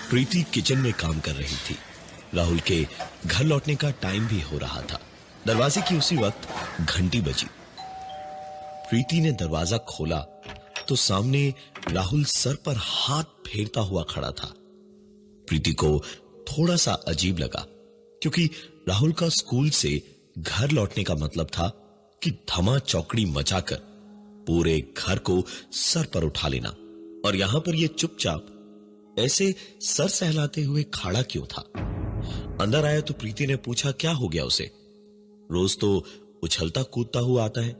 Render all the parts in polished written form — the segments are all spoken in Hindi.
प्रीति किचन में काम कर रही थी। राहुल के घर लौटने का टाइम भी हो रहा था। दरवाजे की उसी वक्त घंटी बजी। प्रीति ने दरवाजा खोला तो सामने राहुल सर पर हाथ फेरता हुआ खड़ा था। प्रीति को थोड़ा सा अजीब लगा, क्योंकि राहुल का स्कूल से घर लौटने का मतलब था कि धमा चौकड़ी मचाकर पूरे घर को सर पर उठा लेना, और यहां पर यह चुपचाप ऐसे सर सहलाते हुए खड़ा क्यों था। अंदर आया तो प्रीति ने पूछा क्या हो गया उसे। रोज तो उछलता कूदता हुआ आता है,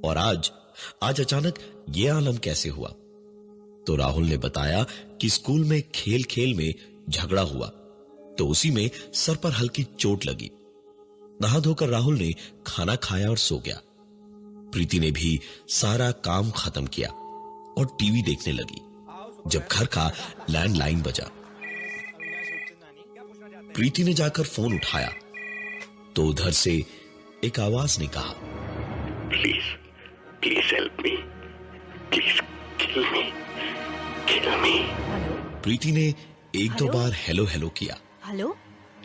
और आज अचानक ये आलम कैसे हुआ। तो राहुल ने बताया कि स्कूल में खेल खेल में झगड़ा हुआ, तो उसी में सर पर हल्की चोट लगी। नहा धोकर राहुल ने खाना खाया और सो गया। प्रीति ने भी सारा काम खत्म किया और टीवी देखने लगी जब घर का लैंडलाइन बजा। प्रीति ने जाकर फोन उठाया तो उधर से एक आवाज ने कहा, please please help me, please kill me, kill me. Preeti ने एक दो बार हेलो हेलो किया, हेलो,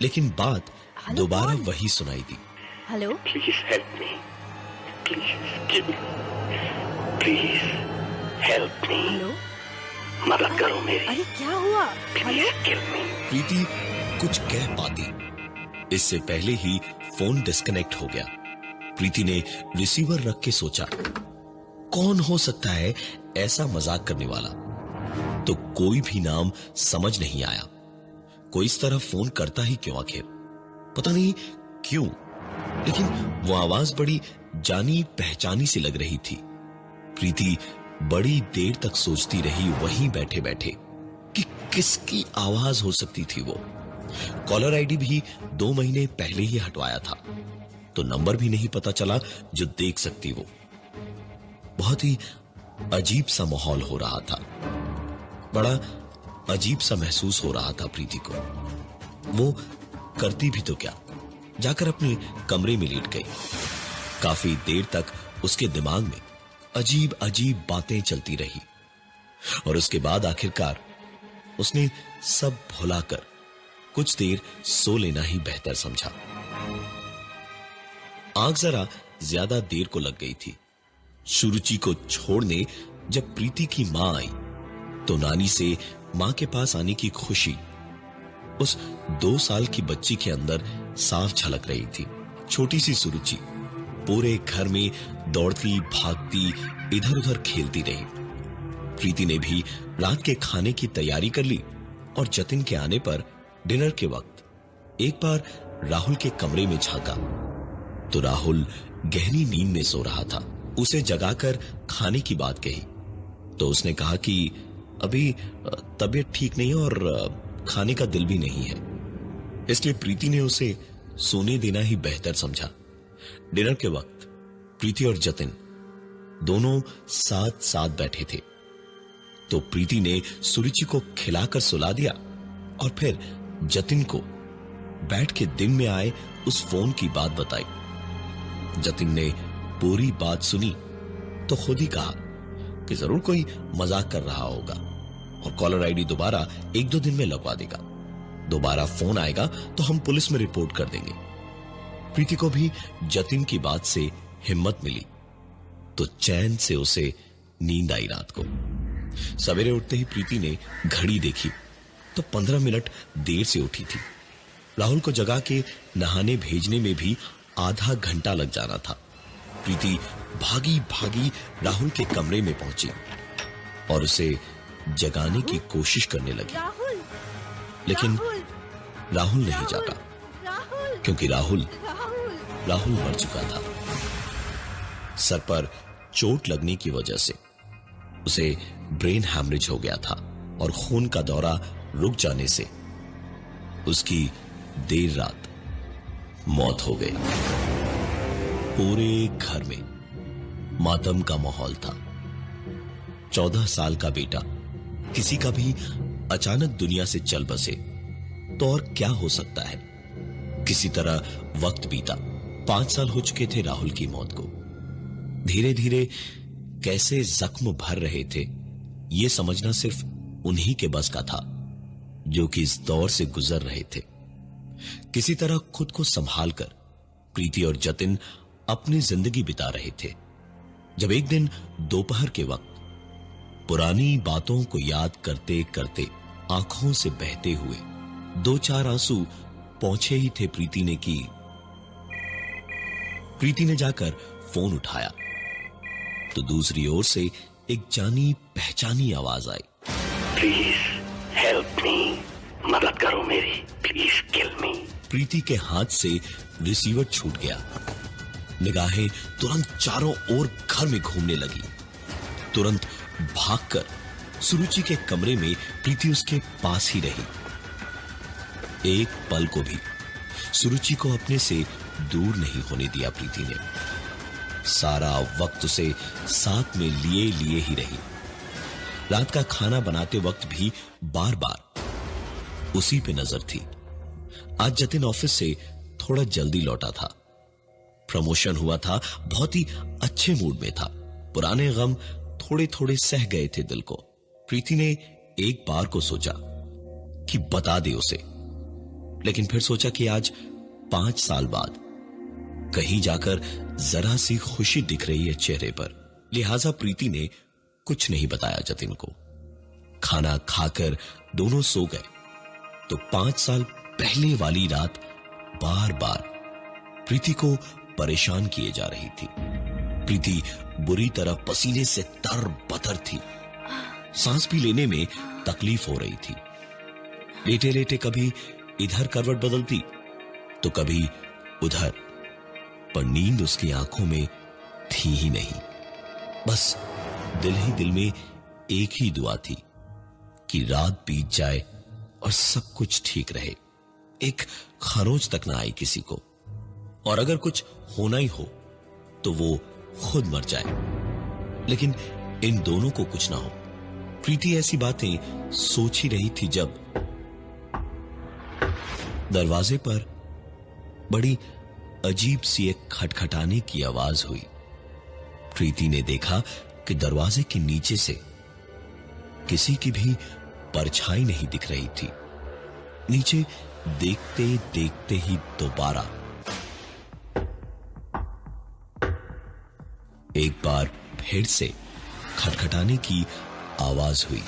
लेकिन बात हेलो, दोबारा कौन? वही सुनाई दी। Hello, please help me, please kill me, please help me. Hello, मदद करो मेरी, अरे क्या हुआ? Hello, please kill me. प्रीति कुछ कह पाती इससे पहले ही फोन डिस्कनेक्ट हो गया। प्रीति ने रिसीवर रख के सोचा, कौन हो सकता है ऐसा मजाक करने वाला। तो कोई भी नाम समझ नहीं आया। कोई इस तरह फोन करता ही क्यों आखिर, पता नहीं क्यों, लेकिन वो आवाज बड़ी जानी पहचानी सी लग रही थी। प्रीति बड़ी देर तक सोचती रही वहीं बैठे बैठे कि किसकी आवाज हो सकती थी वो। कॉलर आईडी भी 2 महीने पहले ही हटवाया था, तो नंबर भी नहीं पता चला जो देख सकती वो। बहुत ही अजीब सा माहौल हो रहा था, बड़ा अजीब सा महसूस हो रहा था प्रीति को। वो करती भी तो क्या, जाकर अपने कमरे में लेट गई। काफी देर तक उसके दिमाग में अजीब अजीब बातें चलती रही, और उसके बाद आखिरकार उसने सब भुलाकर कुछ देर सो लेना ही बेहतर समझा। आग जरा ज्यादा देर को लग गई थी। सुरुचि को छोड़ने जब प्रीति की मां आई तो नानी से मां के पास आने की खुशी उस 2 साल की बच्ची के अंदर साफ झलक रही थी। छोटी सी सुरुचि पूरे घर में दौड़ती भागती इधर उधर खेलती रही। प्रीति ने भी रात के खाने की तैयारी कर ली, और जतिन के आने पर डिनर के वक्त एक बार राहुल के कमरे में झांका तो राहुल गहरी नींद में सो रहा था। उसे जगाकर खाने की बात कही तो उसने कहा कि अभी तबीयत ठीक नहीं और खाने का दिल भी नहीं है, इसलिए प्रीति ने उसे सोने देना ही बेहतर समझा। डिनर के वक्त प्रीति और जतिन दोनों साथ साथ बैठे थे, तो प्रीति ने सुरुचि को खिलाकर सुला दिया और फिर जतिन को बैठ के दिन में आए उस फोन की बात बताई। जतिन ने पूरी बात सुनी तो खुद ही कहा कि जरूर कोई मजाक कर रहा होगा और कॉलर आईडी दोबारा 1-2 दिन में लगवा देगा। दोबारा फोन आएगा तो हम पुलिस में रिपोर्ट कर देंगे। प्रीति को भी जतिन की बात से हिम्मत मिली तो चैन से उसे नींद आई। रात को सवेरे उठते ही प्रीति ने घड़ी देखी तो 15 मिनट देर से उठी थी। राहुल को जगा के नहाने भेजने में भी आधा घंटा लग जाना था। प्रीति भागी भागी राहुल के कमरे में पहुंची और उसे जगाने की कोशिश करने लगी, राहुल, लेकिन राहुल नहीं जागा, राहुल, क्योंकि राहुल राहुल, मर चुका था। सर पर चोट लगने की वजह से उसे ब्रेन हैमरेज हो गया था और खून का दौरा रुक जाने से उसकी देर रात मौत हो गई। पूरे घर में मातम का माहौल था। 14 साल का बेटा किसी का भी अचानक दुनिया से चल बसे तो और क्या हो सकता है। किसी तरह वक्त बीता। 5 साल हो चुके थे राहुल की मौत को। धीरे धीरे कैसे जख्म भर रहे थे ये समझना सिर्फ उन्हीं के बस का था। जो कि इस दौर से गुजर रहे थे। किसी तरह खुद को संभाल कर प्रीति और जतिन अपनी जिंदगी बिता रहे थे, जब एक दिन दोपहर के वक्त पुरानी बातों को याद करते करते आंखों से बहते हुए दो चार आंसू पहुंचे ही थे प्रीति ने कि प्रीति ने जाकर फोन उठाया तो दूसरी ओर से एक जानी पहचानी आवाज आई। प्लीज हेल्प मी, मदद करो मेरी, प्लीज किल मी। प्रीति के हाथ से रिसीवर छूट गया। निगाहें तुरंत चारों ओर घर में घूमने लगी। तुरंत भागकर सुरुचि के कमरे में प्रीति उसके पास ही रही। एक पल को भी सुरुचि को अपने से दूर नहीं होने दिया प्रीति ने। सारा वक्त उसे साथ में लिए लिए ही रही। रात का खाना बनाते वक्त भी बार बार उसी पे नजर थी। आज जतिन ऑफिस से थोड़ा जल्दी लौटा था। प्रमोशन हुआ था, बहुत ही अच्छे मूड में था। पुराने गम थोड़े थोड़े सह गए थे दिल को। प्रीति ने एक बार को सोचा कि बता दे उसे, लेकिन फिर सोचा कि आज 5 साल बाद कहीं जाकर जरा सी खुशी दिख रही है चेहरे पर, लिहाजा प्रीति ने कुछ नहीं बताया जतिन को। खाना खाकर दोनों सो गए तो 5 साल पहले वाली रात बार बार प्रीति को परेशान किए जा रही थी। प्रीति बुरी तरह पसीने से तर-बतर थी। सांस भी लेने में तकलीफ हो रही थी। लेटे लेटे कभी इधर करवट बदलती तो कभी उधर, पर नींद उसकी आंखों में थी ही नहीं। बस दिल ही दिल में एक ही दुआ थी कि रात बीत जाए और सब कुछ ठीक रहे, एक खरोच तक ना आए किसी को, और अगर कुछ होना ही हो तो वो खुद मर जाए, लेकिन इन दोनों को कुछ ना हो। प्रीति ऐसी बातें सोच ही रही थी जब दरवाजे पर बड़ी अजीब सी एक खटखटाने की आवाज हुई। प्रीति ने देखा कि दरवाजे के नीचे से किसी की भी परछाई नहीं दिख रही थी। नीचे देखते देखते ही दोबारा एक बार फिर से खटखटाने की आवाज हुई।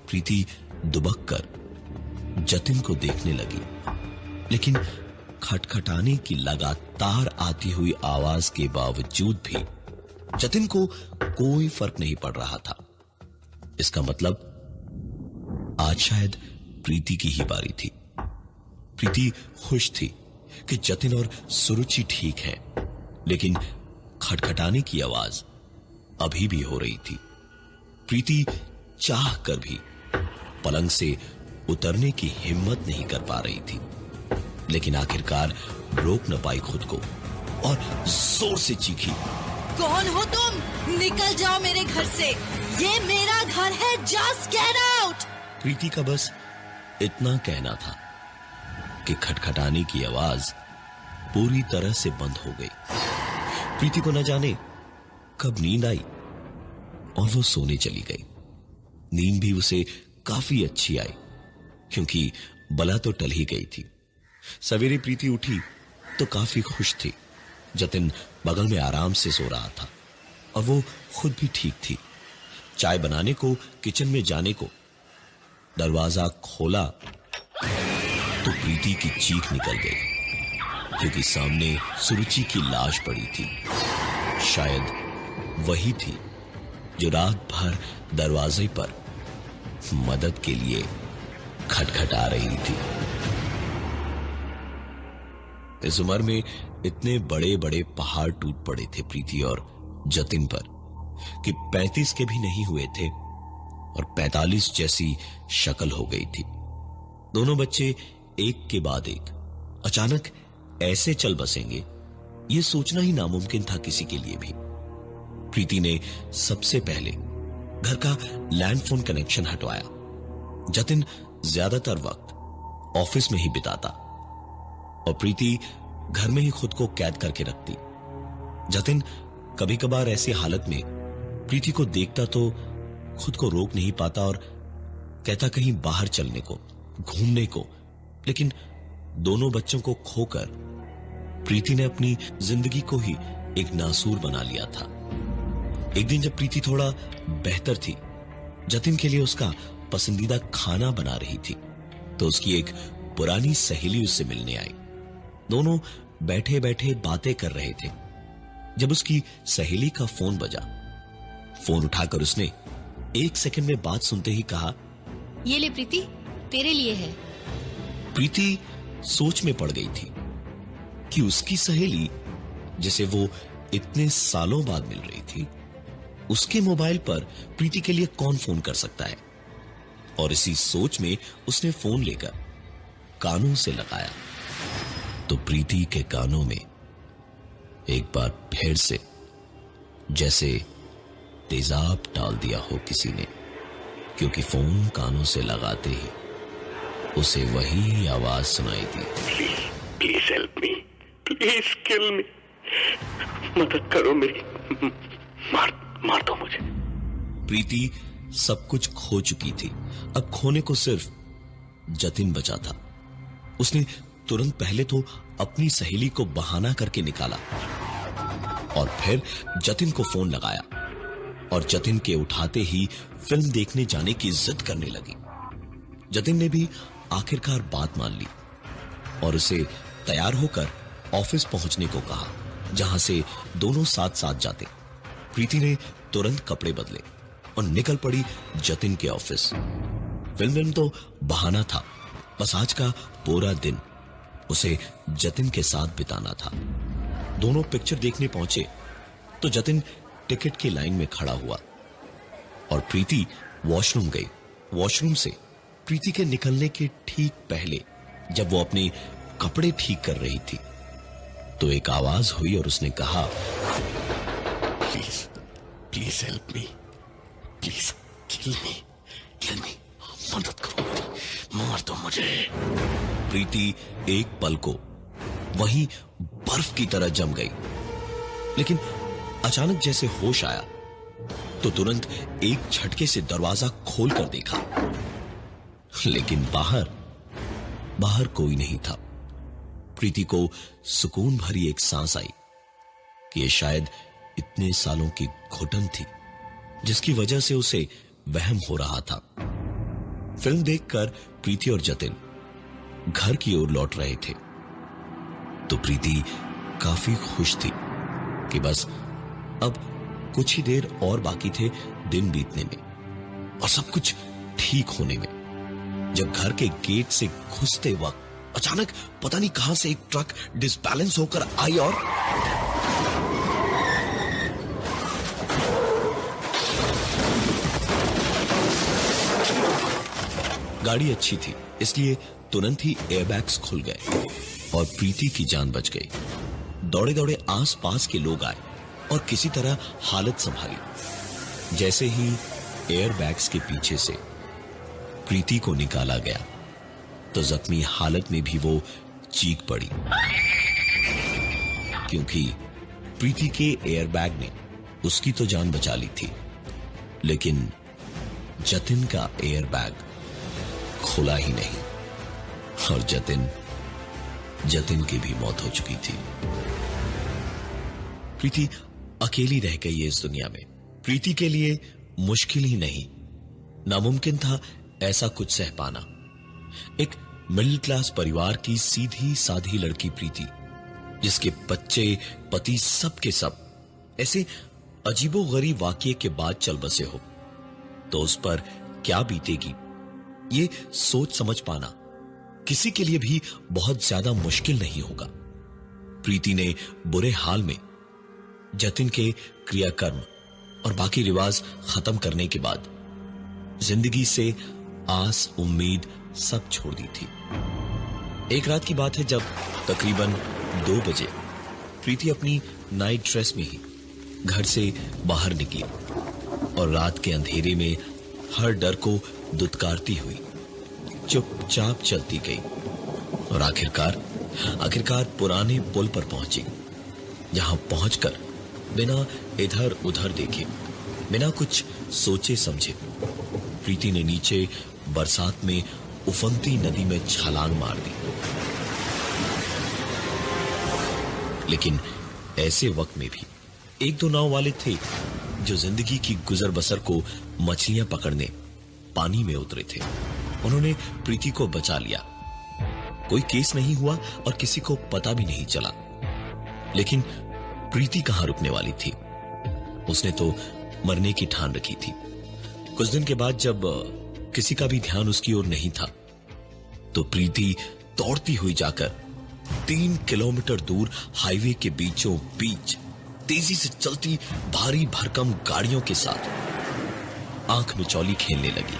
प्रीति दुबक कर जतिन को देखने लगी, लेकिन खटखटाने की लगातार आती हुई आवाज के बावजूद भी जतिन को कोई फर्क नहीं पड़ रहा था। इसका मतलब आज शायद प्रीति की ही बारी थी। प्रीति खुश थी कि जतिन और सुरुचि ठीक है, लेकिन खटखटाने की आवाज अभी भी हो रही थी। प्रीति चाह कर भी पलंग से उतरने की हिम्मत नहीं कर पा रही थी, लेकिन आखिरकार रोक न पाई खुद को और जोर से चीखी, कौन हो तुम? निकल जाओ मेरे घर से, ये मेरा घर है, जस्ट गेट आउट। प्रीति का बस इतना कहना था कि खटखटाने की आवाज पूरी तरह से बंद हो गई। प्रीति को न जाने कब नींद आई और वो सोने चली गई। नींद भी उसे काफी अच्छी आई, क्योंकि बला तो टल ही गई थी। सवेरे प्रीति उठी तो काफी खुश थी। जतिन बगल में आराम से सो रहा था और वो खुद भी ठीक थी। चाय बनाने को किचन में जाने को दरवाजा खोला तो प्रीति की चीख निकल गई, क्योंकि सामने सुरुचि की लाश पड़ी थी। शायद वही थी जो रात भर दरवाजे पर मदद के लिए खटखटा रही थी। इस उम्र में इतने बड़े बड़े पहाड़ टूट पड़े थे प्रीति और जतिन पर कि 35 के भी नहीं हुए थे और 45 जैसी शक्ल हो गई थी। दोनों बच्चे एक के बाद एक अचानक ऐसे चल बसेंगे, यह सोचना ही नामुमकिन था किसी के लिए भी। प्रीति ने सबसे पहले घर का लैंडफोन कनेक्शन हटवाया। जतिन ज्यादातर वक्त ऑफिस में ही बिताता और प्रीति घर में ही खुद को कैद करके रखती। जतिन कभी कभार ऐसी हालत में प्रीति को देखता तो खुद को रोक नहीं पाता और कहता कहीं बाहर चलने को, घूमने को, लेकिन दोनों बच्चों को खोकर प्रीति ने अपनी जिंदगी को ही एक नासूर बना लिया था। एक दिन जब प्रीति थोड़ा बेहतर थी, जतिन के लिए उसका पसंदीदा खाना बना रही थी, तो उसकी एक पुरानी सहेली उससे मिलने आई। दोनों बैठे बैठे बातें कर रहे थे जब उसकी सहेली का फोन बजा। फोन उठाकर उसने 1 सेकंड में बात सुनते ही कहा, ये ले प्रीति, तेरे लिए है। प्रीति सोच में पड़ गई थी कि उसकी सहेली, जिसे वो इतने सालों बाद मिल रही थी, उसके मोबाइल पर प्रीति के लिए कौन फोन कर सकता है। और इसी सोच में उसने फोन लेकर कानों से लगाया तो प्रीति के कानों में एक बार फिर से जैसे तेजाब डाल दिया हो किसी ने, क्योंकि फोन कानों से लगाते ही उसे वही आवाज सुनाई दी, please help me, please kill मी, मदद करो मेरी, मार दो मुझे। प्रीति सब कुछ खो चुकी थी, अब खोने को सिर्फ जतिन बचा था। उसने तुरंत पहले तो अपनी सहेली को बहाना करके निकाला और फिर जतिन को फोन लगाया और जतिन के उठाते ही फिल्म देखने जाने की जिद करने लगी। जतिन ने भी आखिरकार बात मान ली और उसे तैयार होकर ऑफिस पहुंचने को कहा, जहां से दोनों साथ साथ जाते। प्रीति ने तुरंत कपड़े बदले और निकल पड़ी जतिन के ऑफिस। फिल्म तो बहाना था, बस आज का पूरा दिन उसे जतिन के साथ बिताना था। दोनों पिक्चर देखने पहुंचे तो जतिन टिकट की लाइन में खड़ा हुआ और प्रीति वॉशरूम गई। वॉशरूम से प्रीति के निकलने के ठीक पहले जब वो अपने कपड़े ठीक कर रही थी तो एक आवाज हुई और उसने कहा, please help me, please kill मी, मदद करो मेरी, मार दो मुझे। प्रीति एक पल को वहीं बर्फ की तरह जम गई, लेकिन अचानक जैसे होश आया तो तुरंत एक झटके से दरवाजा खोलकर देखा, लेकिन बाहर कोई नहीं था। प्रीति को सुकून भरी एक सांस आई कि ये शायद इतने सालों की घुटन थी जिसकी वजह से उसे वहम हो रहा था। फिल्म देखकर प्रीति और जतिन घर की ओर लौट रहे थे तो प्रीति काफी खुश थी कि बस अब कुछ ही देर और बाकी थे दिन बीतने में और सब कुछ ठीक होने में। जब घर के गेट से घुसते वक्त अचानक पता नहीं कहां से एक ट्रक डिसबैलेंस होकर आई और गाड़ी अच्छी थी, इसलिए तुरंत ही एयरबैग्स खुल गए और प्रीति की जान बच गई। दौड़े दौड़े आसपास के लोग आए और किसी तरह हालत संभाली। जैसे ही एयरबैग्स के पीछे से प्रीति को निकाला गया तो जख्मी हालत में भी वो चीख पड़ी, क्योंकि प्रीति के एयरबैग ने उसकी तो जान बचा ली थी, लेकिन जतिन का एयरबैग खुला ही नहीं और जतिन की भी मौत हो चुकी थी। प्रीति अकेली रह गई है इस दुनिया में। प्रीति के लिए मुश्किल ही नहीं, नामुमकिन था ऐसा कुछ सह पाना। एक मिडिल क्लास परिवार की सीधी साधी लड़की प्रीति, जिसके बच्चे पति सब के सब ऐसे अजीबोगरीब वाकये के बाद चल बसे हो, तो उस पर क्या बीतेगी ये सोच समझ पाना किसी के लिए भी बहुत ज्यादा मुश्किल नहीं होगा। प्रीति ने बुरे हाल में जतिन के क्रियाकर्म और बाकी रिवाज खत्म करने के बाद जिंदगी से आस उम्मीद सब छोड़ दी थी। एक रात की बात है जब तकरीबन 2 बजे प्रीति अपनी नाइट ड्रेस में ही घर से बाहर निकली और रात के अंधेरे में हर डर को दुत्कारती हुई चुपचाप चलती गई और आखिरकार पुराने पुल पर पहुंची, जहां पहुंचकर बिना इधर उधर देखे, बिना कुछ सोचे समझे प्रीति ने नीचे बरसात में उफनती नदी में छलांग मार दी। लेकिन ऐसे वक्त में भी एक दो नाव वाले थे जो जिंदगी की गुजर बसर को मछलियां पकड़ने पानी में उतरे थे। उन्होंने प्रीति को बचा लिया। कोई केस नहीं हुआ और किसी को पता भी नहीं चला। लेकिन प्रीति कहां रुकने वाली थी? उसने तो मरने की ठान रखी थी। कुछ दिन के बाद जब किसी का भी ध्यान उसकी ओर नहीं था, तो प्रीति दौड़ती हुई जाकर 3 किलोमीटर दूर हाईवे के बीचों बीच तेजी से चलती भारी भरकम गाड़ियों के साथ आंख मिचौली खेलने लगी।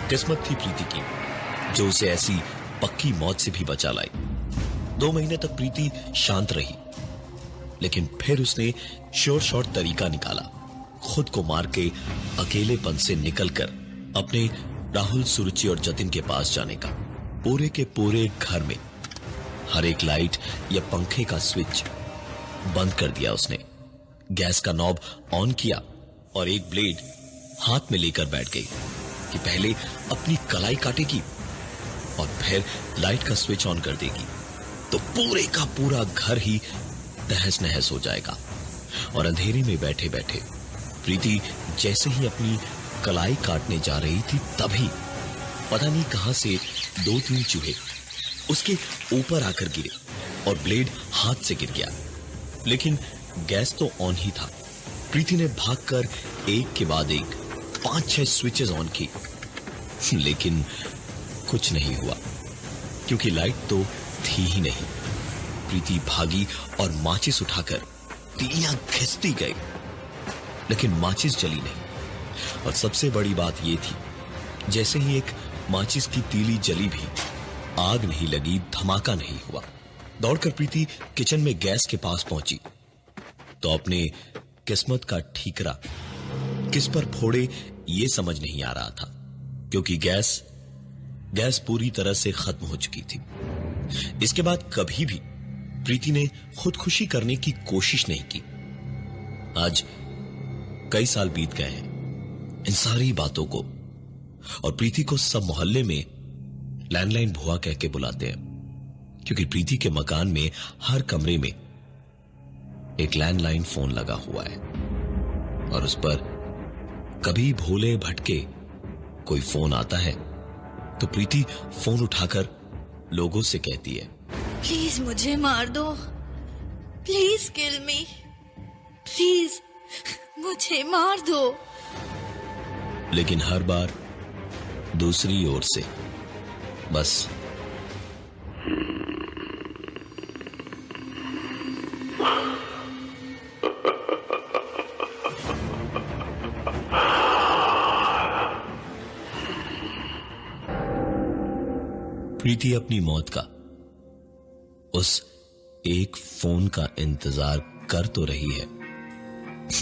किस्मत थी प्रीति की जो उसे ऐसी पक्की मौत से भी बचा लाई। 2 महीने तक प्रीति शांत रही, लेकिन फिर उसने श्योर शॉर्ट तरीका निकाला खुद को मार के अकेलेपन से निकलकर अपने राहुल, सुरुचि और जतिन के पास जाने का। पूरे के पूरे घर में हर एक लाइट या पंखे का स्विच बंद कर दिया उसने। गैस का नॉब ऑन किया और एक ब्लेड हाथ में लेकर बैठ गई कि पहले अपनी कलाई काटेगी और फिर लाइट का स्विच ऑन कर देगी तो पूरे का पूरा घर ही तहस नहस हो जाएगा। और अंधेरे में बैठे बैठे प्रीति जैसे ही अपनी कलाई काटने जा रही थी, तभी पता नहीं कहां से 2-3 चूहे उसके ऊपर आकर गिरे और ब्लेड हाथ से गिर गया। लेकिन गैस तो ऑन ही था। प्रीति ने भागकर एक के बाद एक 5-6 स्विचेस ऑन की, लेकिन कुछ नहीं हुआ क्योंकि लाइट तो थी ही नहीं। प्रीति भागी और माचिस उठाकर तीलियां घिसती गई, लेकिन माचिस जली नहीं। और सबसे बड़ी बात यह थी, जैसे ही एक माचिस की तीली जली भी आग नहीं लगी, धमाका नहीं हुआ। दौड़कर प्रीति किचन में गैस के पास पहुंची तो अपने किस्मत का ठीकरा किस पर फोड़े ये समझ नहीं आ रहा था, क्योंकि गैस पूरी तरह से खत्म हो चुकी थी। इसके बाद कभी भी प्रीति ने खुदकुशी करने की कोशिश नहीं की। आज कई साल बीत गए हैं इन सारी बातों को, और प्रीति को सब मोहल्ले में लैंडलाइन भुआ कह के बुलाते हैं, क्योंकि प्रीति के मकान में हर कमरे में एक लैंडलाइन फोन लगा हुआ है और उस पर कभी भोले भटके कोई फोन आता है तो प्रीति फोन उठाकर लोगों से कहती है, प्लीज मुझे मार दो, प्लीज किल मी, प्लीज मुझे मार दो। लेकिन हर बार दूसरी ओर से बस प्रीति अपनी मौत का उस एक फोन का इंतजार कर तो रही है,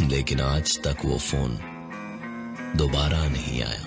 लेकिन आज तक वो फोन दोबारा नहीं आया।